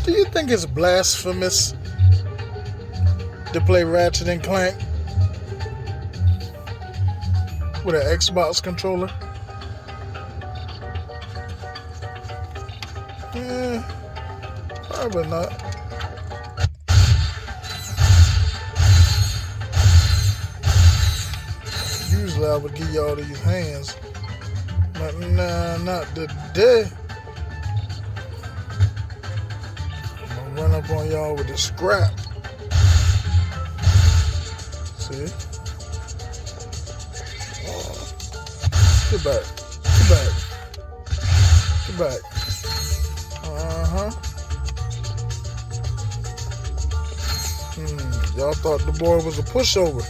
Do you think it's blasphemous to play Ratchet and Clank with an Xbox controller? Probably not. Usually I would give y'all these hands, but nah, not today. I'm gonna run up on y'all with a scrap. See? Get back. Get back. Get back. Y'all thought the boy was a pushover.